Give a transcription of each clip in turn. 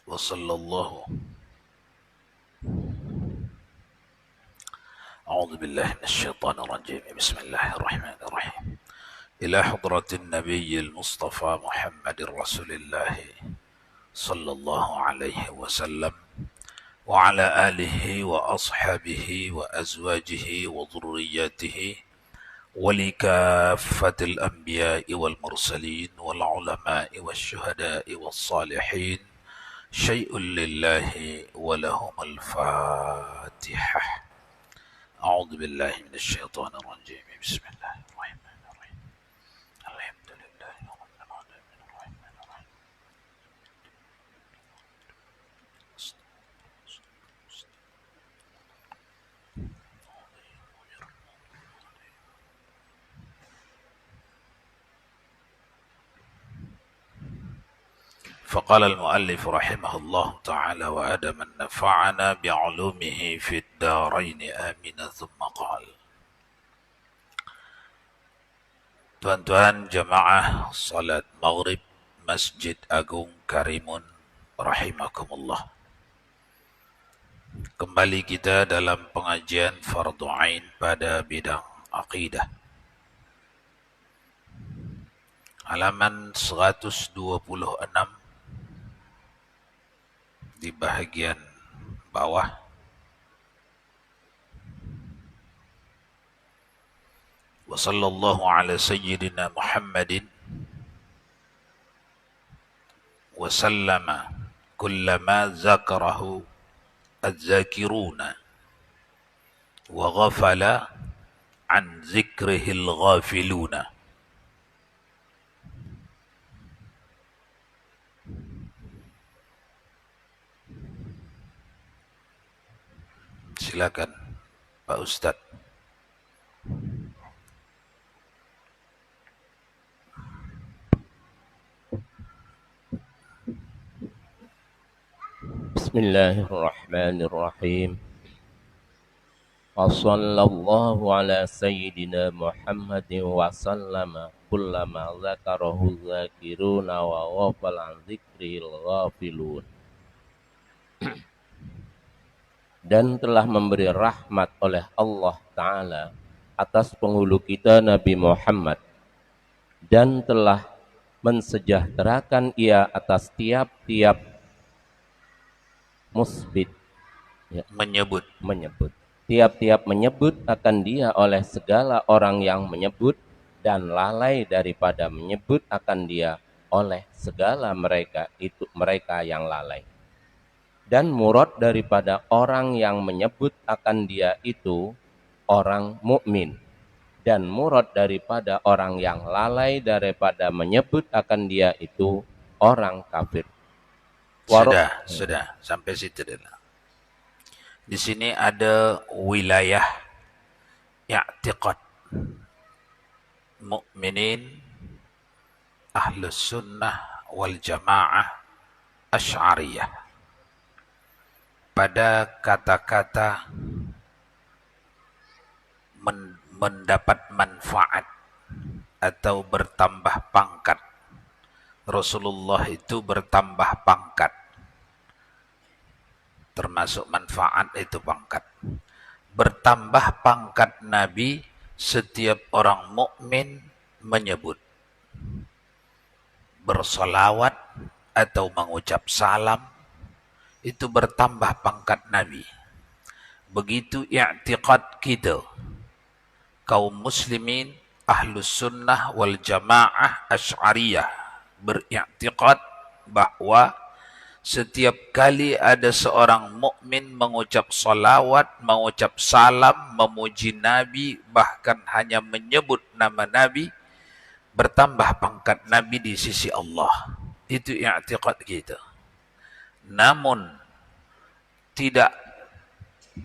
وصلى الله أعوذ بالله من الشيطان الرجيم بسم الله الرحمن الرحيم إلى حضرة النبي المصطفى محمد رسول الله صلى الله عليه وسلم وعلى آله وأصحابه وأزواجه وذرياته ولكافة الأنبياء والمرسلين والعلماء والشهداء والصالحين شيء لله ولهم الفاتحة أعوذ بالله من الشيطان الرجيم بسم الله الرحمن الرحيم الحمد لله رب العالمين الرحمن الرحيم فقال المؤلف رحمه الله تعالى وأدم نفعنا بعلومه في الدارين آمين ثم قال Tuan-tuan jamaah salat maghrib Masjid Agung Karimun rahimakumullah. Kembali kita dalam pengajian Fardhu Ain pada bidang akidah. Halaman 126 di bahagian bawah. Wa sallallahu ala sayyidina Muhammadin wa sallama kullama zakarahu az-zakiruna wa ghafala an zikrihi al-ghafiluna. Silakan Pak Ustadz. Bismillahirrahmanirrahim. Wassallallahu ala sayyidina Muhammadin wa sallama kullama zakarahu zakiruna wa ghafala an zikril ghafilun. Dan telah memberi rahmat oleh Allah Ta'ala atas penghulu kita Nabi Muhammad, dan telah mensejahterakan ia atas tiap-tiap musbit, ya, menyebut tiap-tiap menyebut akan dia oleh segala orang yang menyebut, dan lalai daripada menyebut akan dia oleh segala mereka yang lalai. Dan murad daripada orang yang menyebut akan dia itu orang mukmin, dan murad daripada orang yang lalai daripada menyebut akan dia itu orang kafir. Sudah sampai situ dulu. Di sini ada wilayah i'tiqad mukminin ahlus sunnah wal jamaah asy'ariyah pada kata-kata mendapat manfaat atau bertambah pangkat. Rasulullah itu bertambah pangkat, termasuk manfaat itu pangkat. Bertambah pangkat Nabi setiap orang mukmin menyebut, bersolawat atau mengucap salam, itu bertambah pangkat Nabi. Begitu i'tiqad kita kaum muslimin ahlus sunnah wal jamaah asy'ariyah beriktikad bahwa setiap kali ada seorang mukmin mengucap salawat, mengucap salam, memuji Nabi, bahkan hanya menyebut nama Nabi, bertambah pangkat Nabi di sisi Allah. Itu i'tikad kita. Namun tidak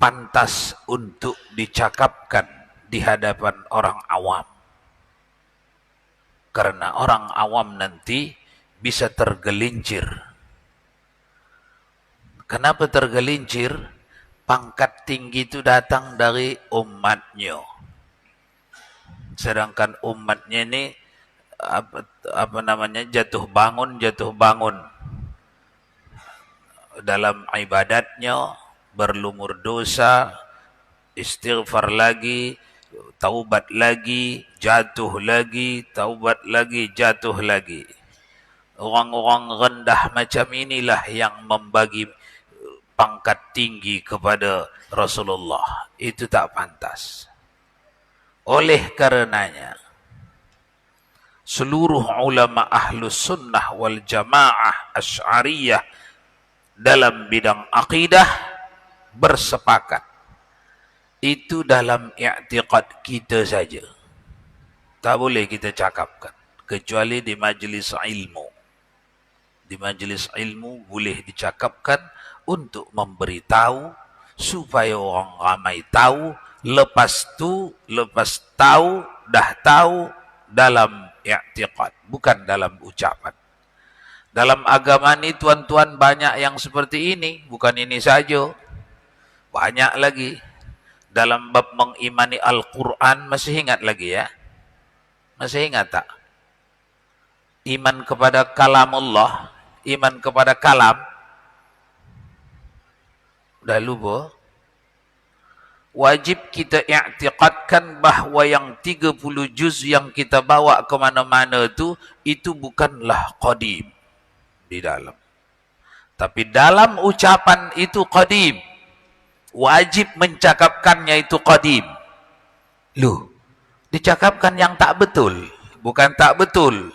pantas untuk dicakapkan di hadapan orang awam. Karena orang awam nanti bisa tergelincir. Kenapa tergelincir? Pangkat tinggi itu datang dari umatnya. Sedangkan umatnya ini jatuh bangun. dalam ibadatnya, berlumur dosa, istighfar lagi, taubat lagi, jatuh lagi, taubat lagi, jatuh lagi. Orang-orang rendah macam inilah yang membagi pangkat tinggi kepada Rasulullah. Itu tak pantas. Oleh karenanya, seluruh ulama ahlus sunnah wal jamaah asy'ariyah dalam bidang akidah bersepakat. Itu dalam i'tiqad kita saja. Tak boleh kita cakapkan. Kecuali di majlis ilmu. Di majlis ilmu boleh dicakapkan untuk memberitahu supaya orang ramai tahu. Lepas tahu, dah tahu dalam i'tiqad, bukan dalam ucapan. Dalam agama ini tuan-tuan banyak yang seperti ini, bukan ini saja. Banyak lagi. Dalam bab mengimani Al-Quran, masih ingat lagi ya? Masih ingat tak? Iman kepada kalamullah, iman kepada kalam. Udah lupa? Wajib kita i'tiqadkan bahawa yang 30 juz yang kita bawa ke mana-mana itu bukanlah qadim di dalam. Tapi dalam ucapan itu qadim. Wajib mencakapkannya itu qadim. Loh, dicakapkan yang tak betul. Bukan tak betul.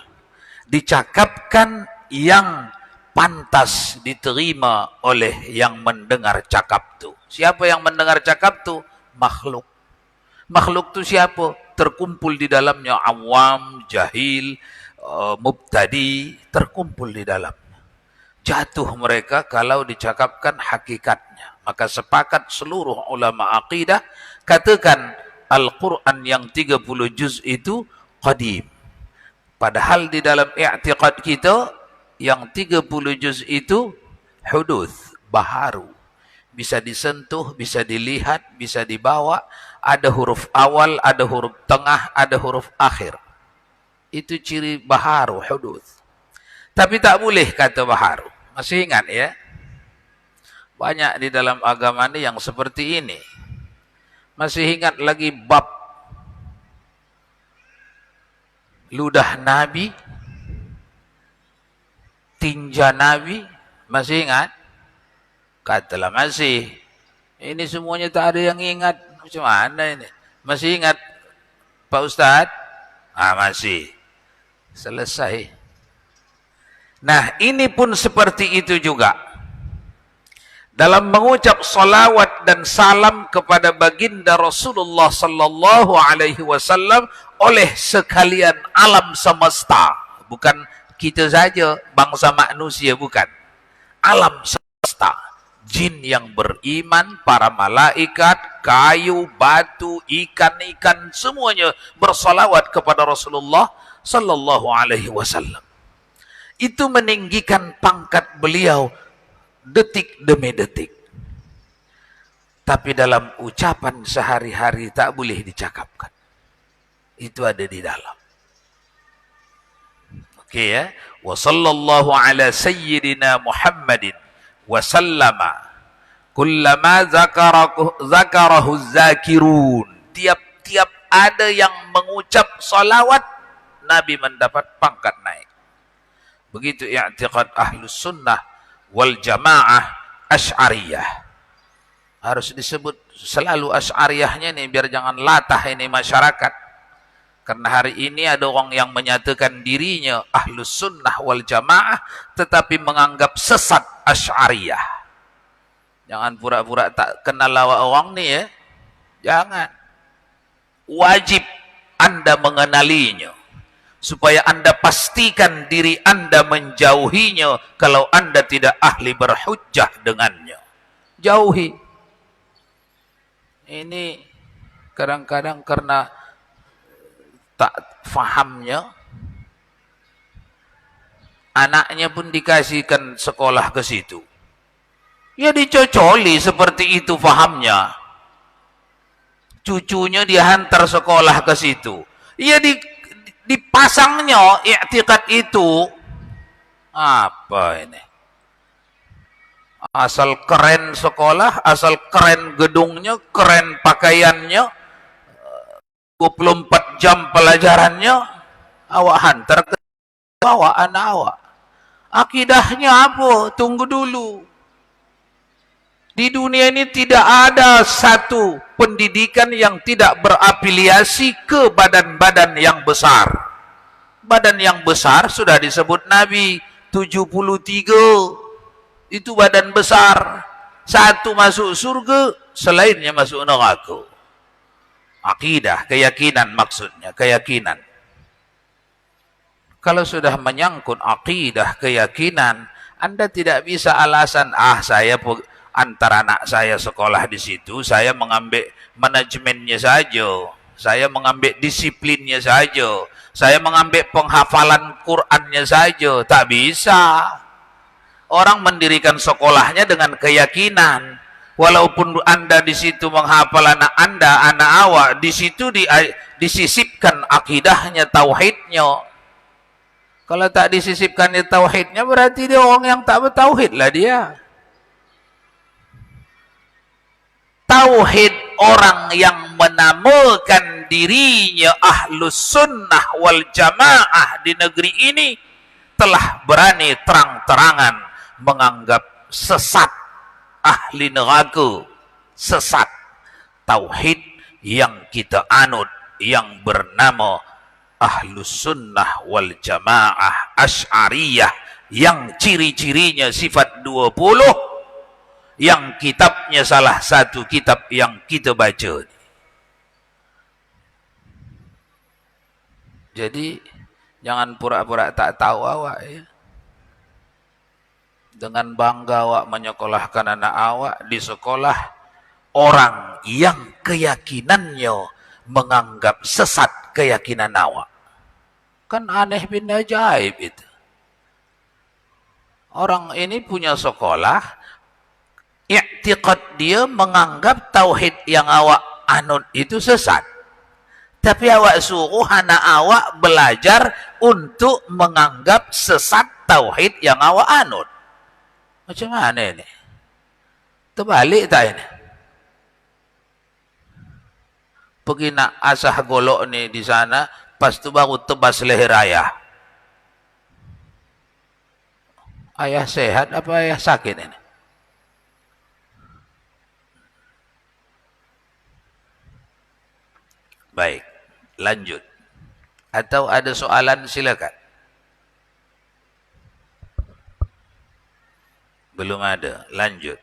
Dicakapkan yang pantas diterima oleh yang mendengar cakap tu. Siapa yang mendengar cakap tu? Makhluk. Makhluk tu siapa? Terkumpul di dalamnya awam, jahil, mubtadi, terkumpul di dalamnya. Jatuh mereka kalau dicakapkan hakikatnya. Maka sepakat seluruh ulama aqidah katakan Al-Quran yang 30 juz itu qadim. Padahal di dalam i'tiqad kita yang 30 juz itu huduth, baharu. Bisa disentuh, bisa dilihat, bisa dibawa. Ada huruf awal, ada huruf tengah, ada huruf akhir. Itu ciri baharu, huduth. Tapi tak boleh kata baharu. Masih ingat ya? Banyak di dalam agama ini yang seperti ini. Masih ingat lagi bab ludah Nabi, tinja Nabi, masih ingat? Katalah masih. Ini semuanya tak ada yang ingat. Macam mana ini? Masih ingat Pak Ustadz? Masih. Selesai. Nah, ini pun seperti itu juga. Dalam mengucap salawat dan salam kepada baginda Rasulullah sallallahu alaihi wasallam oleh sekalian alam semesta, bukan kita saja bangsa manusia, bukan. Alam semesta, jin yang beriman, para malaikat, kayu, batu, ikan-ikan, semuanya bersalawat kepada Rasulullah sallallahu alaihi wasallam. Itu meninggikan pangkat beliau detik demi detik. Tapi dalam ucapan sehari-hari tak boleh dicakapkan. Itu ada di dalam. Oke ya. Wa sallallahu ala sayyidina Muhammadin wa sallama kullama zakarahu zakirun. Tiap-tiap ada yang mengucap salawat, Nabi mendapat pangkat naik. Begitu i'tiqad ahlus sunnah wal jamaah asy'ariyah. Harus disebut selalu asy'ariyahnya nih biar jangan latah ini masyarakat. Karena hari ini ada orang yang menyatakan dirinya ahlus sunnah wal jamaah tetapi menganggap sesat asy'ariyah. Jangan pura-pura tak kenal lawak orang nih ya. Jangan. Wajib Anda mengenalinya. Supaya Anda pastikan diri Anda menjauhinya kalau Anda tidak ahli berhujjah dengannya. Jauhi. Ini kadang-kadang karena tak fahamnya, anaknya pun dikasihkan sekolah ke situ. Ya dicocoli seperti itu fahamnya. Cucunya dihantar sekolah ke situ. Ya dipasangnya i'tiqad itu. Apa ini? Asal keren sekolah, asal keren gedungnya, keren pakaiannya, 24 jam pelajarannya, awak hantar ke bawah anak awak. Akidahnya apa? Tunggu dulu. Di dunia ini tidak ada satu pendidikan yang tidak berafiliasi ke badan-badan yang besar. Badan yang besar sudah disebut Nabi, 73. Itu badan besar. Satu masuk surga, selainnya masuk neraka. Akidah, keyakinan maksudnya, keyakinan. Kalau sudah menyangkut akidah, keyakinan, Anda tidak bisa alasan, saya antara anak saya sekolah di situ, saya mengambil manajemennya saja, saya mengambil disiplinnya saja, saya mengambil penghafalan Qur'annya saja. Tak bisa. Orang mendirikan sekolahnya dengan keyakinan. Walaupun Anda di situ menghafal anak Anda, anak awak, di situ disisipkan akidahnya, tauhidnya. Kalau tak disisipkan tauhidnya, berarti dia orang yang tak bertauhid lah dia. Tauhid orang yang menamakan dirinya Ahlus Sunnah wal Jamaah di negeri ini telah berani terang-terangan menganggap sesat ahli neraka, sesat tauhid yang kita anut yang bernama Ahlus Sunnah wal Jamaah Asy'ariyah, yang ciri-cirinya sifat 20, yang kitabnya salah satu kitab yang kita baca. Jadi jangan pura-pura tak tahu awak ya. Dengan bangga awak menyekolahkan anak awak di sekolah orang yang keyakinannya menganggap sesat keyakinan awak. Kan aneh bin ajaib itu. Orang ini punya sekolah, i'tiqad dia menganggap tauhid yang awak anut itu sesat. Tapi awak suruh anak awak belajar untuk menganggap sesat tauhid yang awak anut. Macam mana ini? Terbalik tak ini? Pergi nak asah golok ni di sana, pas tu baru tebas leher ayah. Ayah sehat apa ayah sakit ini? Baik, lanjut. Atau ada soalan, silakan. Belum ada, lanjut.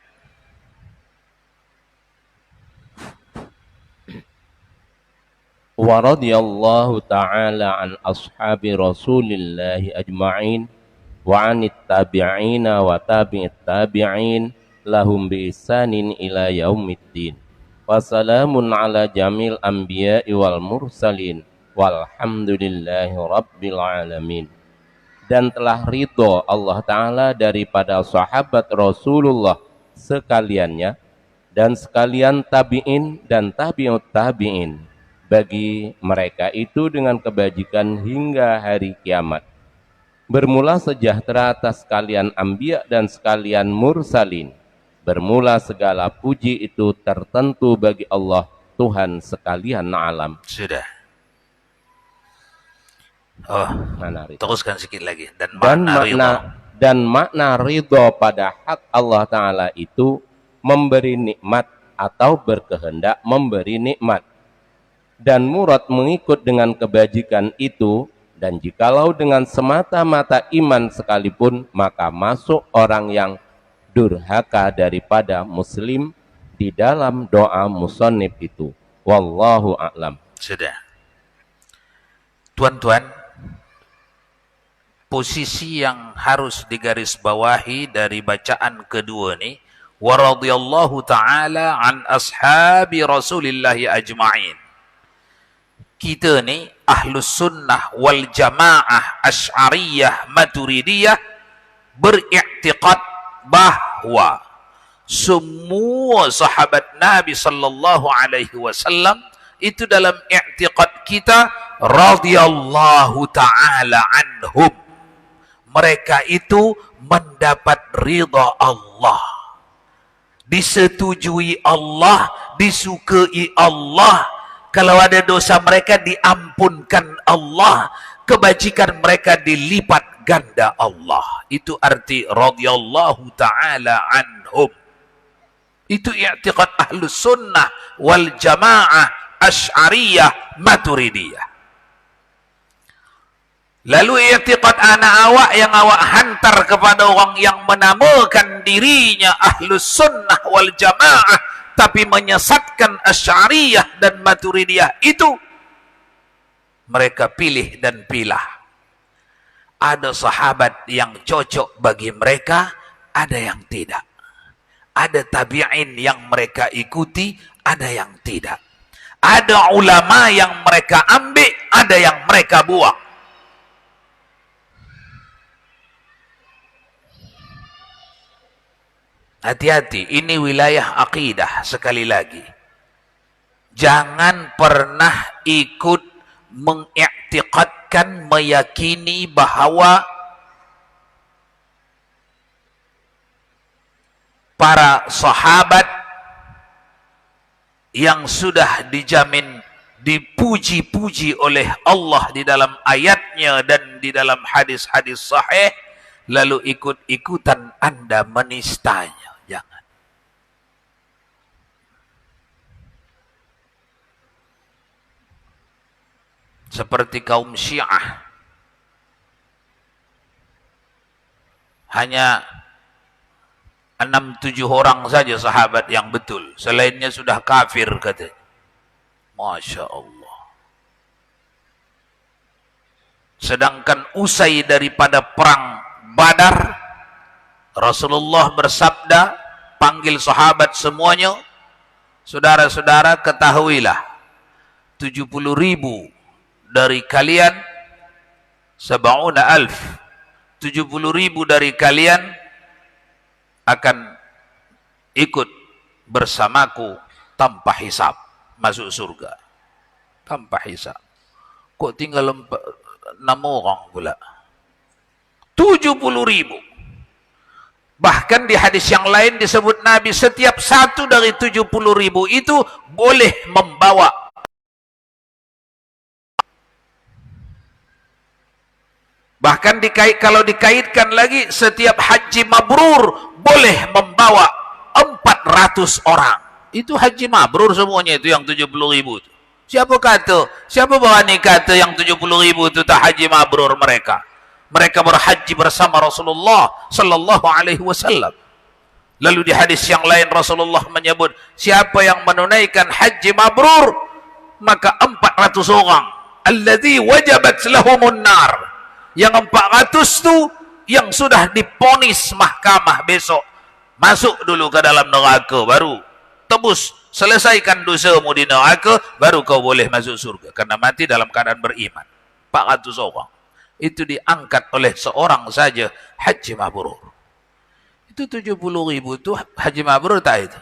Wa radiyallahu ta'ala an ashabi Rasulillahi ajma'in wa anit tabi'ina wa tabi'it tabi'in lahum bi ihsanin ila yaumiddin. Wassalamun ala jamil anbiya'i wal mursalin walhamdulillahi rabbil alamin. Dan telah ridho Allah Ta'ala daripada sahabat Rasulullah sekaliannya dan sekalian tabi'in dan tabi'ut tabi'in, bagi mereka itu dengan kebajikan hingga hari kiamat. Bermula sejahtera atas sekalian anbiya dan sekalian mursalin. Bermula segala puji itu tertentu bagi Allah Tuhan sekalian alam. Sudah. Teruskan sedikit lagi. Dan makna ridho pada hak Allah Ta'ala itu memberi nikmat atau berkehendak memberi nikmat. Dan murad mengikut dengan kebajikan itu, dan jikalau dengan semata-mata iman sekalipun, maka masuk orang yang durhaka daripada muslim di dalam doa musannif itu. Wallahu a'lam. Sudah. Tuan-tuan, posisi yang harus digarisbawahi dari bacaan kedua ni, wa radhiyallahu ta'ala an ashabi Rasulillahi ajma'in. Kita ni Ahlus Sunnah wal Jamaah Asy'ariyah Maturidiyah beriktikad bahwa semua sahabat Nabi sallallahu alaihi wasallam itu dalam i'tiqad kita radhiyallahu ta'ala anhum. Mereka itu mendapat ridha Allah. disetujui Allah, disukai Allah. Kalau ada dosa mereka diampunkan Allah, kebajikan mereka dilipat ganda Allah. Itu arti radhiyallahu ta'ala anhum. Itu i'tiqad ahlus sunnah wal jamaah asy'ariyah maturidiyah. Lalu i'tiqad anak awak yang awak hantar kepada orang yang menamakan dirinya ahlus sunnah wal jamaah tapi menyesatkan asy'ariyah dan maturidiyah, itu mereka pilih dan pilah. Ada sahabat yang cocok bagi mereka, ada yang tidak. Ada tabi'in yang mereka ikuti, ada yang tidak. Ada ulama yang mereka ambil, ada yang mereka buang. Hati-hati, ini wilayah akidah sekali lagi. Jangan pernah ikut mengiktikadkan, meyakini bahwa para sahabat yang sudah dijamin dipuji-puji oleh Allah di dalam ayatnya dan di dalam hadis-hadis sahih, lalu ikut-ikutan Anda menistanya. Jangan. Seperti kaum Syiah, hanya 6-7 orang saja sahabat yang betul, selainnya sudah kafir katanya. Masya Allah. Sedangkan usai daripada perang Badar, Rasulullah bersabda, panggil sahabat semuanya, saudara-saudara ketahuilah, 70.000 dari kalian, 70.000 dari kalian akan ikut bersamaku tanpa hisab, masuk surga tanpa hisab. Kok tinggal 6 orang pula? 70.000. Bahkan di hadis yang lain disebut Nabi, setiap satu dari 70.000 itu boleh membawa. Bahkan kalau dikaitkan lagi, setiap haji mabrur boleh membawa 400 orang. Itu haji mabrur semuanya itu yang 70.000 itu. Siapa kata? Siapa berani kata yang 70.000 itu tak haji mabrur mereka? Mereka berhaji bersama Rasulullah sallallahu alaihi wasallam. Lalu di hadis yang lain Rasulullah menyebut, siapa yang menunaikan haji mabrur, maka 400 orang. Alladzi wajabat lahumun nar. Yang 400 itu yang sudah diponis mahkamah besok. Masuk dulu ke dalam neraka, baru tebus, selesaikan dosamu di neraka, baru kau boleh masuk surga. Karena mati dalam keadaan beriman. 400 orang. Itu diangkat oleh seorang saja haji mabrur. Itu 70.000 itu haji mabrur tak itu?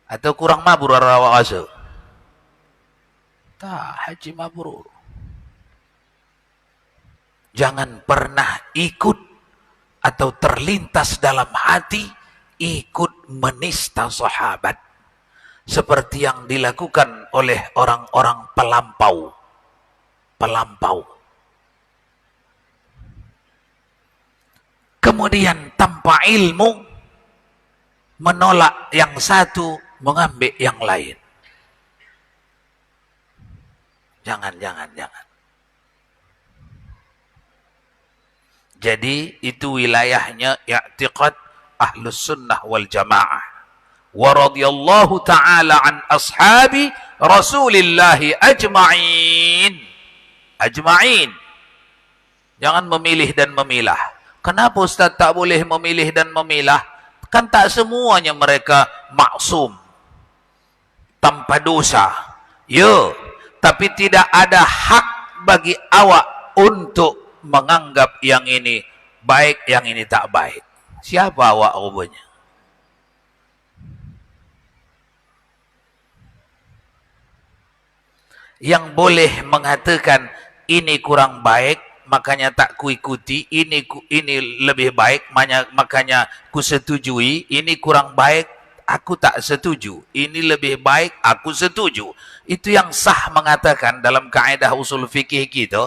Atau kurang mabrur awak rasa? Tak, haji mabrur. Jangan pernah ikut atau terlintas dalam hati ikut menista sahabat seperti yang dilakukan oleh orang-orang pelampau. Kemudian tanpa ilmu menolak yang satu, mengambil yang lain. Jangan. Jadi itu wilayahnya i'tiqad ahlus sunnah wal jamaah. Wa radhiyallahu ta'ala an ashabi Rasulillahi ajma'in. Jangan memilih dan memilah. Kenapa Ustaz tak boleh memilih dan memilah? Kan tak semuanya mereka maksum, tanpa dosa. Ya, tapi tidak ada hak bagi awak untuk menganggap yang ini baik, yang ini tak baik. Siapa awak rupanya? Yang boleh mengatakan ini kurang baik, makanya tak kuikuti, ini lebih baik, makanya ku setujui, ini kurang baik, aku tak setuju, ini lebih baik, aku setuju. Itu yang sah mengatakan dalam kaidah usul fikih kita.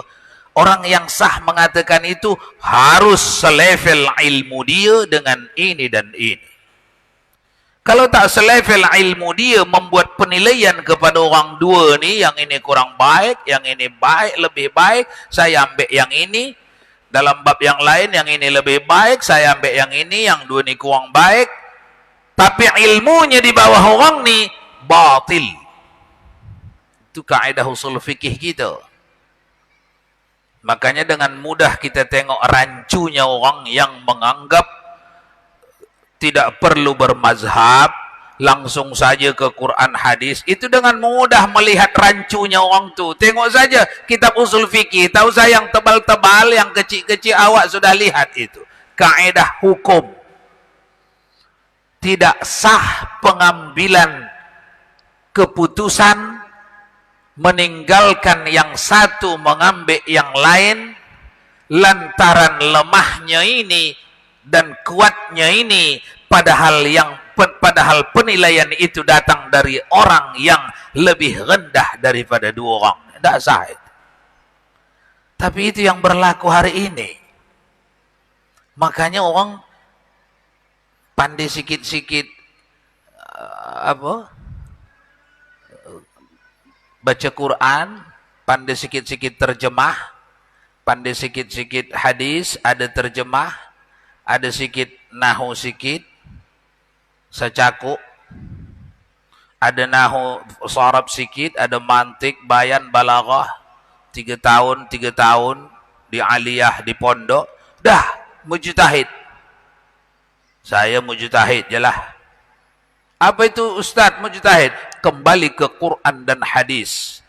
Orang yang sah mengatakan itu harus selevel ilmu dia dengan ini dan ini. Kalau tak selevel ilmu dia membuat penilaian kepada orang dua ni, yang ini kurang baik, yang ini baik, lebih baik, saya ambil yang ini. Dalam bab yang lain, yang ini lebih baik, saya ambil yang ini, yang dua ni kurang baik. Tapi ilmunya di bawah orang ni batil. Itu kaidah usul fikih kita. Makanya dengan mudah kita tengok rancunya orang yang menganggap tidak perlu bermazhab, langsung saja ke Quran hadis. Itu dengan mudah melihat rancunya orang tu. Tengok saja kitab usul fikih, tahu saya yang tebal-tebal, yang kecil-kecil, awak sudah lihat itu. Kaidah hukum. Tidak sah pengambilan keputusan meninggalkan yang satu, mengambil yang lain, lantaran lemahnya ini dan kuatnya ini, padahal penilaian itu datang dari orang yang lebih rendah daripada dua orang. Tidak sah itu. Tapi itu yang berlaku hari ini. Makanya orang pandai sikit-sikit baca Quran, pandai sikit-sikit terjemah, pandai sikit-sikit hadis, ada terjemah, ada sikit nahu sikit, secakuk, ada nahu sarab sikit, ada mantik, bayan, balaghah, 3 tahun di aliyah, di pondok, dah mujtahid. Saya mujtahid jelah. Apa itu ustaz mujtahid? Kembali ke Quran dan hadis.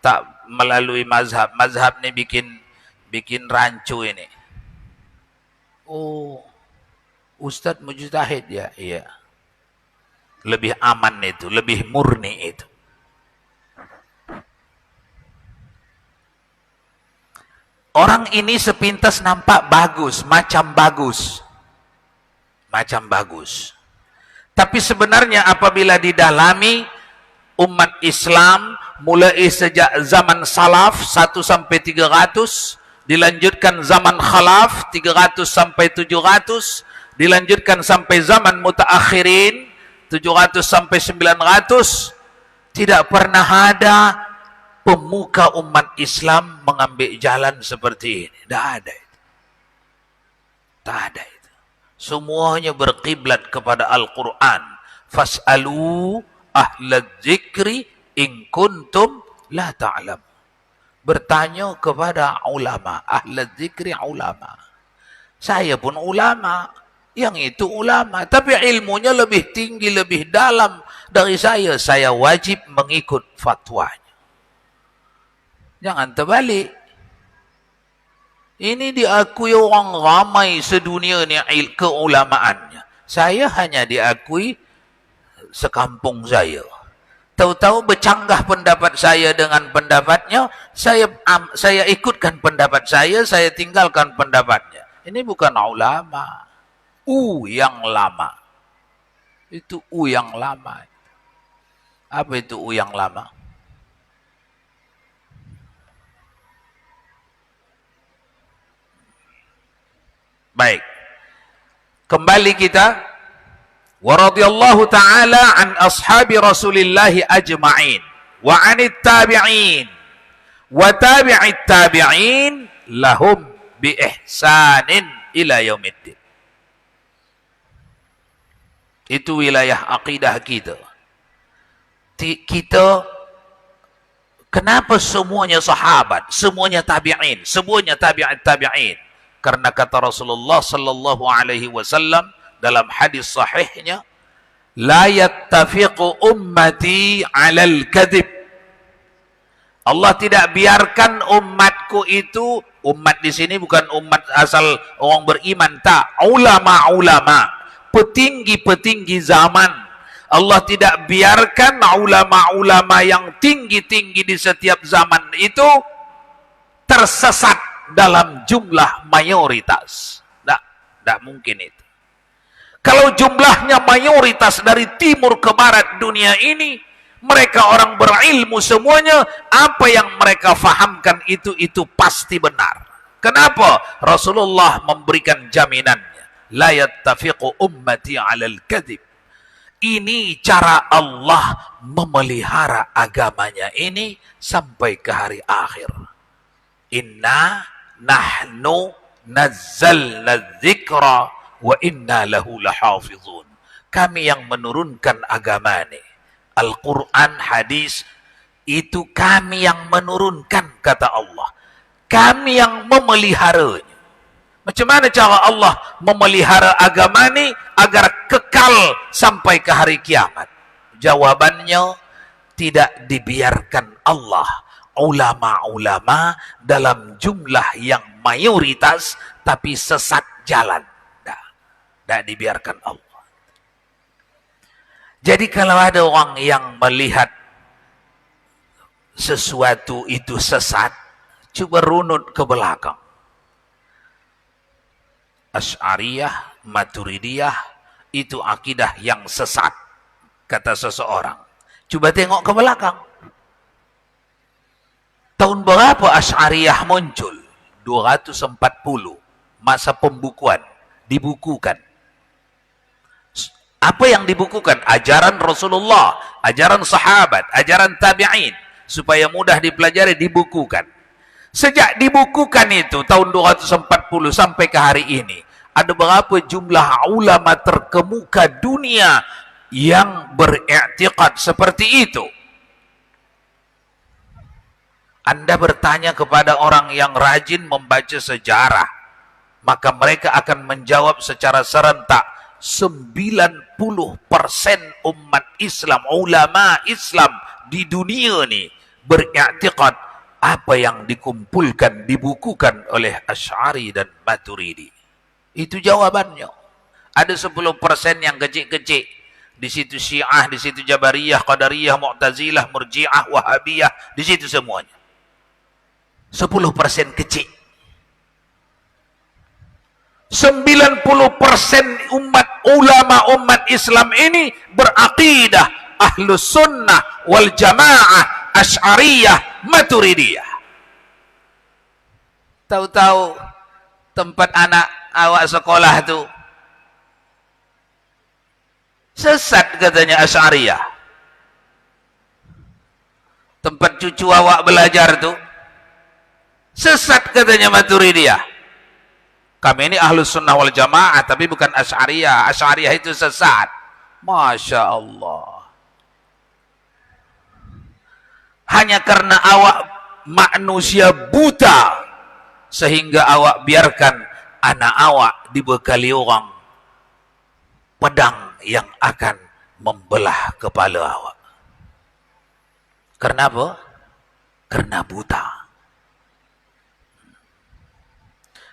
Tak melalui mazhab. Mazhab ni bikin rancu ini. Oh, ustaz mujtahid ya? Iya. Lebih aman itu, lebih murni itu. Orang ini sepintas nampak bagus, macam bagus. Macam bagus. Tapi sebenarnya apabila didalami, umat Islam mulai sejak zaman salaf 1 sampai 300, dilanjutkan zaman khalaf 300 sampai 700, dilanjutkan sampai zaman mutaakhirin 700 sampai 900, tidak pernah ada pemuka umat Islam mengambil jalan seperti ini. Tidak ada itu. Tak ada itu. Semuanya berkiblat kepada Al-Quran. Fas'alu ahlal dzikri in kuntum la ta'lam. Bertanya kepada ulama. Ahlal dzikri ulama. Saya pun ulama. Yang itu ulama. Tapi ilmunya lebih tinggi, lebih dalam dari saya. Saya wajib mengikut fatwanya. Jangan terbalik. Ini diakui orang ramai sedunia ni keulamaannya. Saya hanya diakui sekampung saya. Tahu-tahu bercanggah pendapat saya dengan pendapatnya, saya ikutkan pendapat saya tinggalkan pendapatnya. Ini bukan ulama. Yang lama. Itu yang lama. Apa itu yang lama? Baik. Kembali kita. Wa radhiyallahu ta'ala an ashabi Rasulillah ajma'in wa 'anit tabi'in wa tabi'it tabi'in lahum bi ihsanin ila yaumiddin. Itu wilayah akidah kita. Kita kenapa semuanya sahabat, semuanya tabi'in, semuanya tabi'it tabi'in? Karena kata Rasulullah sallallahu alaihi wasallam dalam hadis sahihnya, la yattafiqu ummati 'alal kadhib. Allah tidak biarkan umatku itu, umat di sini bukan umat asal orang beriman, tak, ulama-ulama, petinggi-petinggi zaman. Allah tidak biarkan ulama-ulama yang tinggi-tinggi di setiap zaman itu tersesat dalam jumlah mayoritas. Tidak mungkin itu. Kalau jumlahnya mayoritas dari timur ke barat dunia ini, mereka orang berilmu semuanya, apa yang mereka fahamkan itu pasti benar. Kenapa? Rasulullah memberikan jaminannya. La yattafiqu ummati 'alal kadhib. Ini cara Allah memelihara agamanya ini sampai ke hari akhir. Inna nahnu nazzalna dzikra wa inna lahu lahafizun. Kami yang menurunkan agama ini. Al-Quran, hadis, itu kami yang menurunkan, kata Allah. Kami yang memeliharanya. Macam mana cara Allah memelihara agama ini agar kekal sampai ke hari kiamat? Jawabannya, tidak dibiarkan Allah ulama-ulama dalam jumlah yang mayoritas tapi sesat jalan. Tidak dibiarkan Allah. Jadi kalau ada orang yang melihat sesuatu itu sesat, coba runut ke belakang. Asy'ariyah, Maturidiyah, itu akidah yang sesat, kata seseorang. Coba tengok ke belakang. Tahun berapa Asy'ariyah muncul? 240, masa pembukuan, dibukukan. Apa yang dibukukan? Ajaran Rasulullah, ajaran sahabat, ajaran tabi'in. Supaya mudah dipelajari, dibukukan. Sejak dibukukan itu, tahun 240 sampai ke hari ini, ada berapa jumlah ulama terkemuka dunia yang beriktikad seperti itu? Anda bertanya kepada orang yang rajin membaca sejarah, maka mereka akan menjawab secara serentak. 90% umat Islam, ulama Islam di dunia ni beriktikad apa yang dikumpulkan, dibukukan oleh Asy'ari dan Maturidi. Itu jawabannya. Ada 10% yang kecil-kecil. Di situ Syiah, di situ Jabariyah, Qadariyah, Mu'tazilah, Murji'ah, Wahabiyah, di situ semuanya. 10% kecil. 90% umat Islam ini berakidah Ahlus Sunnah wal Jamaah, Asy'ariyah, Maturidiyah. Tahu-tahu tempat anak awak sekolah tu sesat, katanya Asy'ariyah. Tempat cucu awak belajar tu sesat, katanya Maturidiyah. Kami ini Ahlus Sunnah wal Jamaah, tapi bukan Asy'ariyah. Asy'ariyah itu sesat. Masya Allah. Hanya karena awak manusia buta, sehingga awak biarkan anak awak dibekali orang pedang yang akan membelah kepala awak. Karena apa? Karena buta.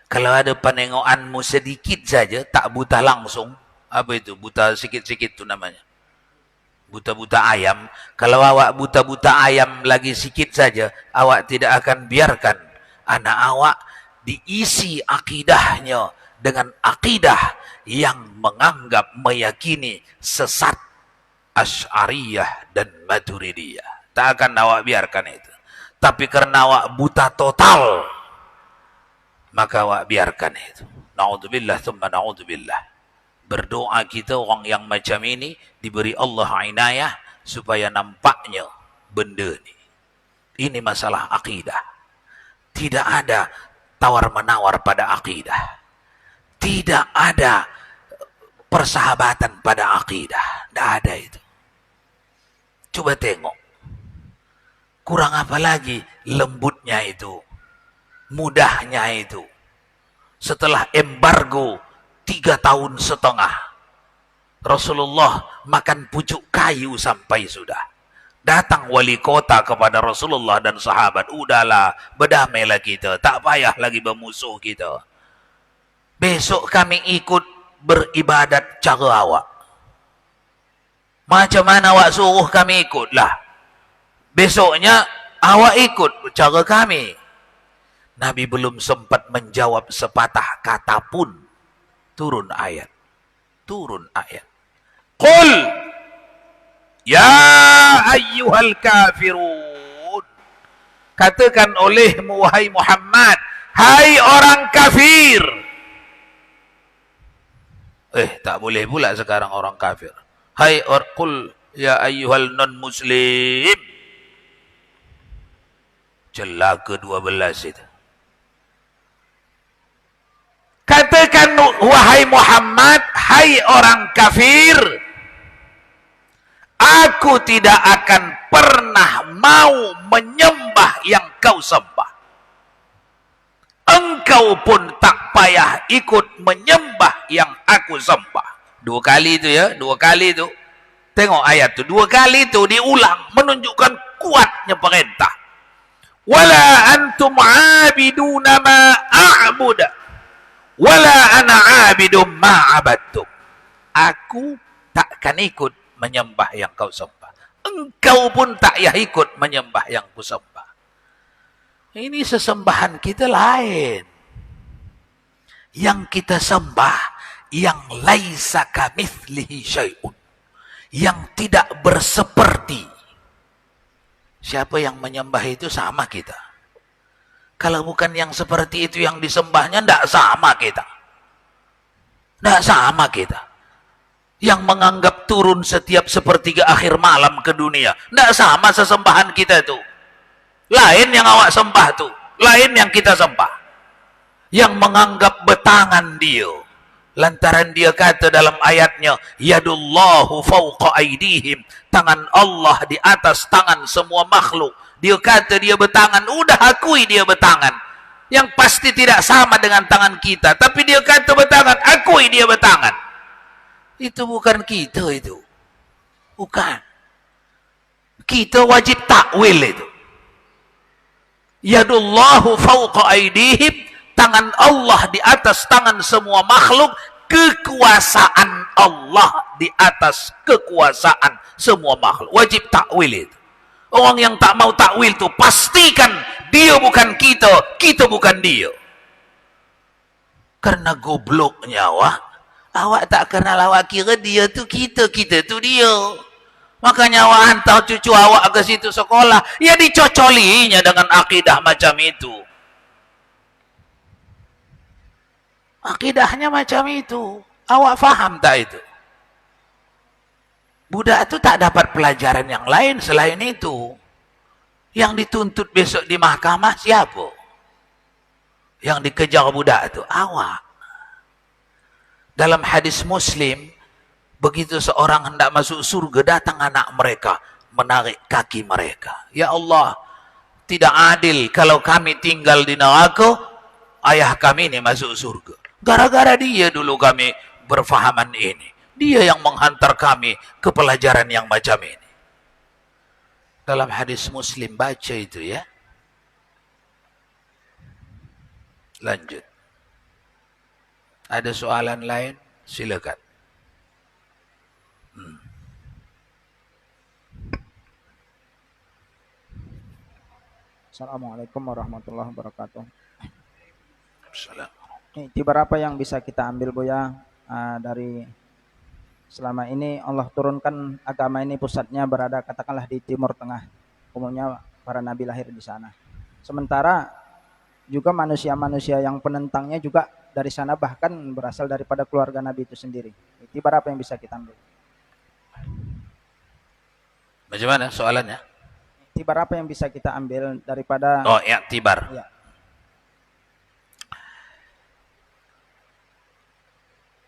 Kalau ada penengokanmu sedikit saja, tak buta langsung. Apa itu? Buta sikit-sikit itu namanya. Buta-buta ayam. Kalau awak buta-buta ayam lagi sikit saja, awak tidak akan biarkan anak awak diisi akidahnya dengan akidah yang menganggap, meyakini sesat Asy'ariyah dan Maturidiyah. Tak akan awak biarkan itu. Tapi karena awak buta total, maka awak biarkan itu. Na'udzubillah thumma na'udzubillah. Berdoa kita orang yang macam ini diberi Allah inayah supaya nampaknya benda ini. Ini masalah akidah. Tidak ada tawar-menawar pada akidah. Tidak ada persahabatan pada akidah. Tidak ada itu. Coba tengok. Kurang apa lagi lembutnya itu, mudahnya itu. Setelah embargo 3 tahun setengah, Rasulullah makan pucuk kayu sampai sudah. Datang wali kota kepada Rasulullah dan sahabat, udahlah, berdamailah kita, tak payah lagi bermusuh kita. Besok kami ikut beribadat cara awak. Macam mana awak suruh kami ikutlah. Besoknya awak ikut cara kami. Nabi belum sempat menjawab sepatah kata pun, turun ayat. Turun ayat. Qul ya ayyuhal kafirun. Katakan olehmu wahai Muhammad, hai orang kafir. Tak boleh pula sekarang orang kafir. Qul ya ayyuhal non muslim. Celah ke-12 itu. Katakan wahai Muhammad, hai orang kafir, aku tidak akan pernah mau menyembah yang kau sembah. Engkau pun tak payah ikut menyembah yang aku sembah. 2 kali itu ya, 2 kali itu. Tengok ayat itu, 2 kali itu diulang, menunjukkan kuatnya perintah. Wala antum abiduna ma a'budu. Wala ana abidum ma'abadtum. Aku takkan ikut menyembah yang kau sembah. Engkau pun tak payah ikut menyembah yang ku sembah. Ini sesembahan kita lain. Yang kita sembah, yang laisa kamitslihi syai'un. Yang tidak berseperti. Siapa yang menyembah itu sama kita. Kalau bukan yang seperti itu yang disembahnya, tidak sama kita. Tidak sama kita. Yang menganggap turun setiap sepertiga akhir malam ke dunia. Tidak sama sesembahan kita itu. Lain yang awak sembah itu. Lain yang kita sembah. Yang menganggap betangan dia. Lantaran dia kata dalam ayatnya, Yadullahu fawqa aidihim. Tangan Allah di atas tangan semua makhluk. Dia kata dia bertangan, udah akui dia bertangan. Yang pasti tidak sama dengan tangan kita. Tapi dia kata bertangan, akui dia bertangan. Itu bukan kita itu. Bukan. Kita wajib takwil itu. Yadullahu fawqa aidihim. Tangan Allah di atas tangan semua makhluk. Kekuasaan Allah di atas kekuasaan semua makhluk. Wajib takwil itu. Orang yang tak mau takwil itu pastikan dia bukan kita, kita bukan dia. Karena gobloknya awak tak kenal, awak kira dia tu kita, kita tu dia. Makanya awak hantar cucu awak ke situ sekolah, ya dicocolinya dengan akidah macam itu. Akidahnya macam itu. Awak faham tak itu? Budak itu tak dapat pelajaran yang lain selain itu. Yang dituntut besok di mahkamah siapa? Yang dikejar budak itu awak. Dalam hadis Muslim, begitu seorang hendak masuk surga, datang anak mereka menarik kaki mereka. Ya Allah, tidak adil kalau kami tinggal di neraka, ayah kami ini masuk surga. Gara-gara dia dulu kami berfahaman ini. Dia yang menghantar kami ke pelajaran yang macam ini. Dalam hadis Muslim, baca itu ya. Lanjut. Ada soalan lain? Silakan. Assalamualaikum warahmatullahi wabarakatuh. Assalamualaikum. Iktibar apa yang bisa kita ambil Buya dari selama ini Allah turunkan agama ini pusatnya berada katakanlah di Timur Tengah. Umumnya para nabi lahir di sana. Sementara juga manusia-manusia yang penentangnya juga dari sana, bahkan berasal daripada keluarga nabi itu sendiri. Iktibar apa yang bisa kita ambil? Bagaimana soalannya? Iktibar apa yang bisa kita ambil daripada iktibar. Ya.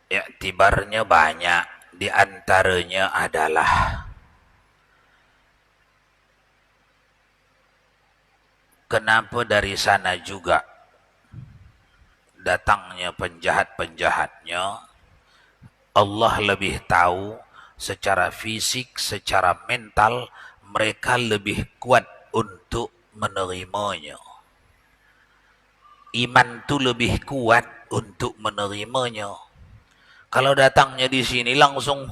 Iktibarnya banyak. Di antaranya adalah kenapa dari sana juga datangnya penjahat-penjahatnya. Allah lebih tahu secara fisik, secara mental mereka lebih kuat untuk menerimanya. Iman itu lebih kuat untuk menerimanya. Kalau datangnya di sini langsung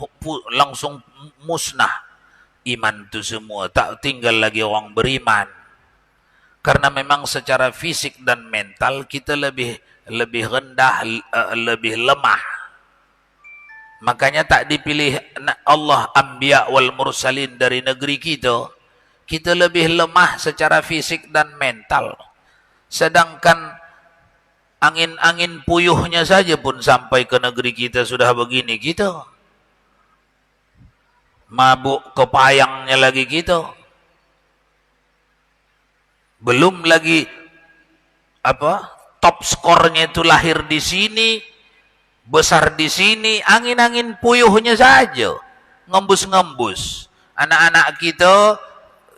musnah iman itu semua, tak tinggal lagi orang beriman. Karena memang secara fisik dan mental kita lebih rendah, lebih lemah. Makanya tak dipilih Allah anbiya wal mursalin dari negeri kita. Kita lebih lemah secara fisik dan mental. Sedangkan angin-angin puyuhnya saja pun sampai ke negeri kita sudah begini kita. Mabuk kepayangnya lagi kita. Belum lagi top skornya itu lahir di sini, besar di sini, angin-angin puyuhnya saja ngembus-ngembus. Anak-anak kita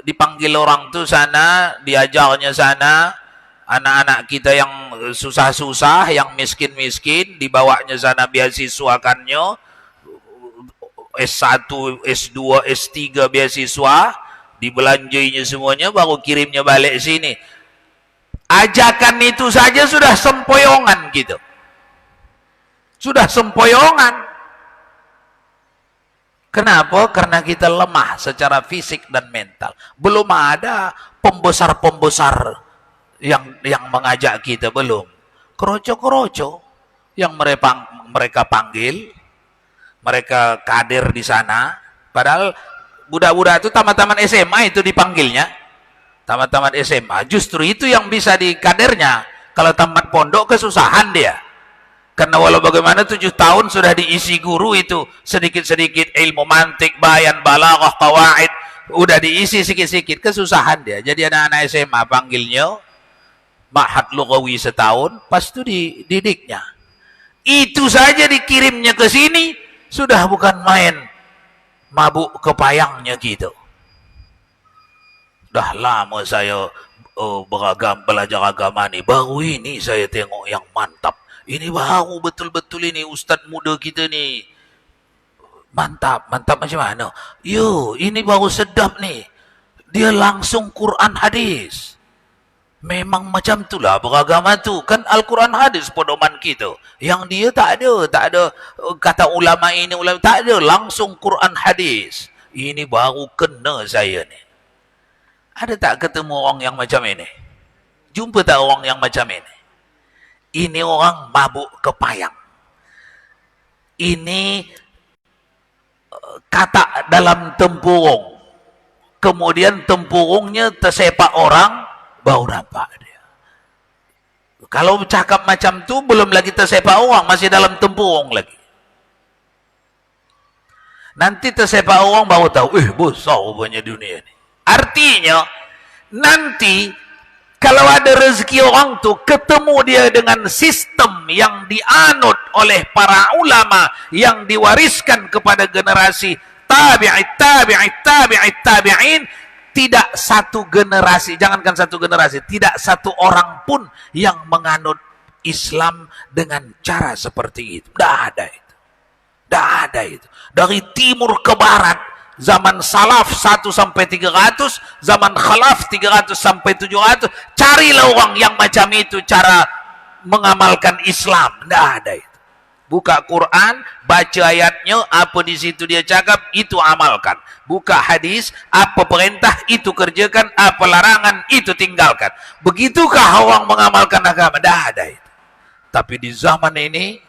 dipanggil orang tuh sana, diajarnya sana. Anak-anak kita yang susah-susah, yang miskin-miskin, dibawanya sana beasiswakannya, S1, S2, S3 beasiswa, dibelanjainya semuanya, baru kirimnya balik sini. Ajakan itu saja sudah sempoyongan gitu. Sudah sempoyongan. Kenapa? Karena kita lemah secara fisik dan mental. Belum ada pembesar-pembesar yang mengajak kita, belum. Keroco-keroco yang mereka panggil, mereka kader di sana. Padahal budak-budak itu tamat-tamat SMA itu dipanggilnya. Tamat-tamat SMA. Justru itu yang bisa di kadernya. Kalau tamat pondok kesusahan dia. Karena walau bagaimana 7 tahun sudah diisi guru itu. Sedikit-sedikit ilmu mantik, bayan, balaghah, qawaid. Udah diisi sedikit-sedikit. Kesusahan dia. Jadi anak-anak SMA panggilnya. Ma'had Lughawi setahun. Pas itu dididiknya. Itu saja dikirimnya ke sini. Sudah bukan main. Mabuk kepayangnya gitu. Dah lama saya belajar agama ni. Baru ini saya tengok yang mantap. Ini baru betul-betul ini ustaz muda kita ni. Mantap. Mantap macam mana? Yo, ini baru sedap ni. Dia langsung Quran hadis. Memang macam itulah beragama tu. Kan Al-Quran hadis pedoman kita. Yang dia tak ada kata ulama ini, ulama tak ada. Langsung Quran hadis. Ini baru kena saya ni. Ada tak ketemu orang yang macam ini? Jumpa tak orang yang macam ini? Ini orang mabuk kepayang. Ini kata dalam tempurung. Kemudian tempurungnya tersepak orang, baru nampak dia. Kalau cakap macam tu belum lagi tersepak orang, masih dalam tempurung lagi. Nanti tersepak orang baru tahu, besar rupanya dunia ni. Artinya nanti kalau ada rezeki orang tu ketemu dia dengan sistem yang dianut oleh para ulama yang diwariskan kepada generasi tabi'in, tidak satu generasi, jangankan satu generasi, tidak satu orang pun yang menganut Islam dengan cara seperti itu. Tidak ada itu. Tidak ada itu. Dari timur ke barat, zaman salaf 1 sampai 300, zaman khalaf 300 sampai 700, carilah orang yang macam itu cara mengamalkan Islam. Tidak ada itu. Buka Quran, baca ayatnya, apa di situ dia cakap, itu amalkan. Buka hadis, apa perintah, itu kerjakan, apa larangan, itu tinggalkan. Begitukah orang mengamalkan agama? Tidak ada itu. Tapi di zaman ini,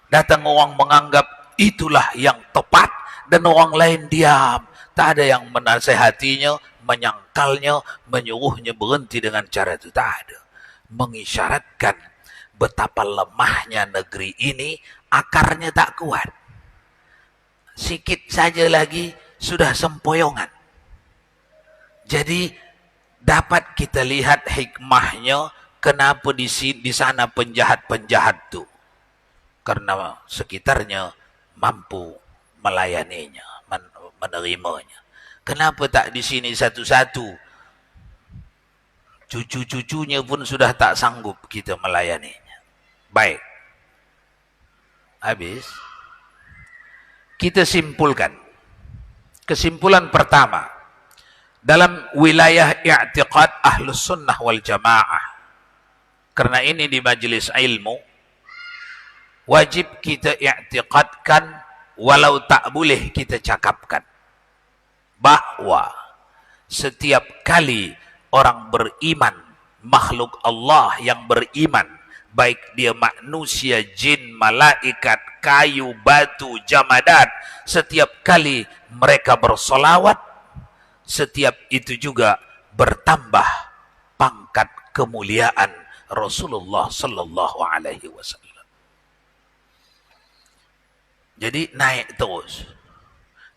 datang orang menganggap itulah yang tepat, dan orang lain diam. Tak ada yang menasehatinya, menyangkalnya, menyuruhnya berhenti dengan cara itu. Tak ada. Mengisyaratkan betapa lemahnya negeri ini, akarnya tak kuat. Sikit saja lagi sudah sempoyongan. Jadi dapat kita lihat hikmahnya kenapa di sana penjahat-penjahat itu. Karena sekitarnya mampu melayaninya, menerimanya. Kenapa tak di sini satu-satu? Cucu-cucunya pun sudah tak sanggup kita melayaninya. Baik. Habis. Kita simpulkan. Kesimpulan pertama. Dalam wilayah i'tiqad Ahlus Sunnah wal Jamaah. Karena ini di majelis ilmu. Wajib kita i'tiqadkan walau tak boleh kita cakapkan. Bahwa setiap kali orang beriman, makhluk Allah yang beriman, baik dia manusia, jin, malaikat, kayu, batu, jamadat, setiap kali mereka bersolawat, setiap itu juga bertambah pangkat kemuliaan Rasulullah sallallahu alaihi wasallam. Jadi naik terus.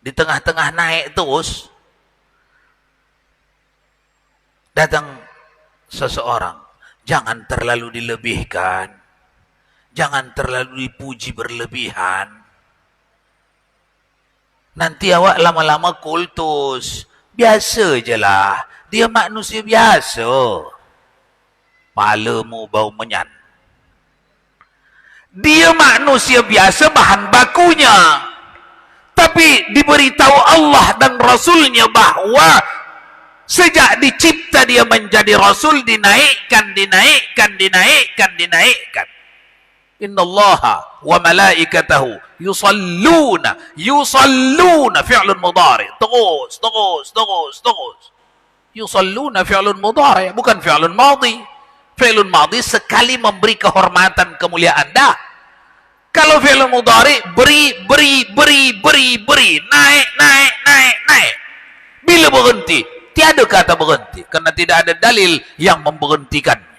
Di tengah-tengah naik terus, datang seseorang. Jangan terlalu dilebihkan. Jangan terlalu dipuji berlebihan. Nanti awak lama-lama kultus. Biasa je lah. Dia manusia biasa. Palamu bau menyan. Dia manusia biasa, bahan bakunya. Tapi diberitahu Allah dan Rasulnya bahwa sejak dicipta dia menjadi Rasul, dinaikkan. Innallaha wa malaikatahu yusalluna fi'lun mudhari. Terus. Yusalluna fi'lun mudhari, bukan fi'lun madhi. Fi'lun madhi sekali memberi kehormatan, kemuliaan. Dah. Kalau fi'lun mudhari, beri, naik. Bila berhenti? Tiada kata berhenti, karena tidak ada dalil yang memberhentikannya.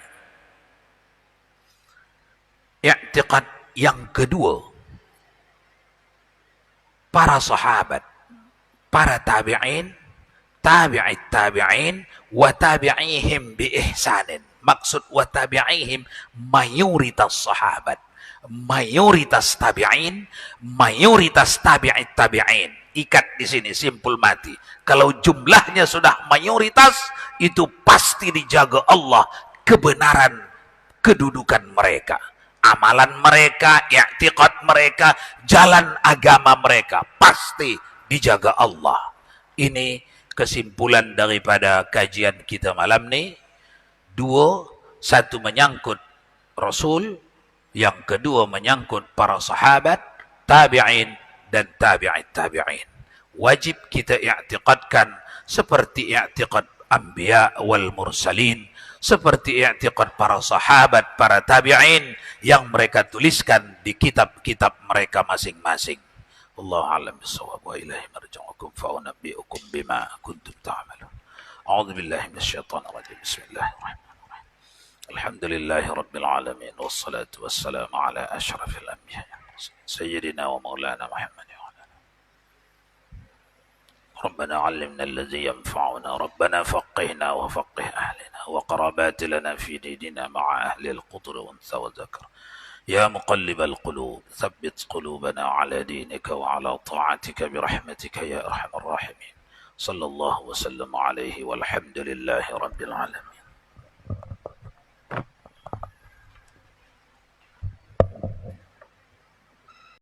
I'tiqad yang kedua, para sahabat, para tabi'in, tabi'it tabi'in, wa tabi'ihim bi ihsanin. Maksud wa tabi'ihim mayoritas sahabat, mayoritas tabi'in, mayoritas tabi'it tabi'in. Ikat di sini, simpul mati. Kalau jumlahnya sudah mayoritas, itu pasti dijaga Allah kebenaran kedudukan mereka, amalan mereka, i'tiqad mereka, jalan agama mereka pasti dijaga Allah. Ini kesimpulan daripada kajian kita malam ni. Dua, satu menyangkut Rasul, yang kedua menyangkut para sahabat, tabi'in dan tabi'it tabi'in. Wajib kita i'tiqadkan seperti i'tiqad anbiya wal mursalin, seperti i'tiqad para sahabat, para tabi'in yang mereka tuliskan di kitab-kitab mereka masing-masing. Wallahu a'lam bissawab wa ilaihi marji'ukum fa unabbi'ukum bima kuntum ta'malun. A'udzu billahi minasyaitonir rajim. Bismillahirrahmanirrahim. Alhamdulillahi rabbil alamin wassalatu wassalamu ala asyrafil anbiya sayyidina wa maulana Muhammad. ربنا علمنا الذي ينفعنا، ربنا فقهنا وفقه أهلنا وقرابات لنا في ديننا مع أهل القطر وانثى وذكر. يا مقلب القلوب ثبت قلوبنا على دينك وعلى طاعتك برحمتك يا أرحم الراحمين. صلى الله وسلم عليه والحمد لله رب العالمين.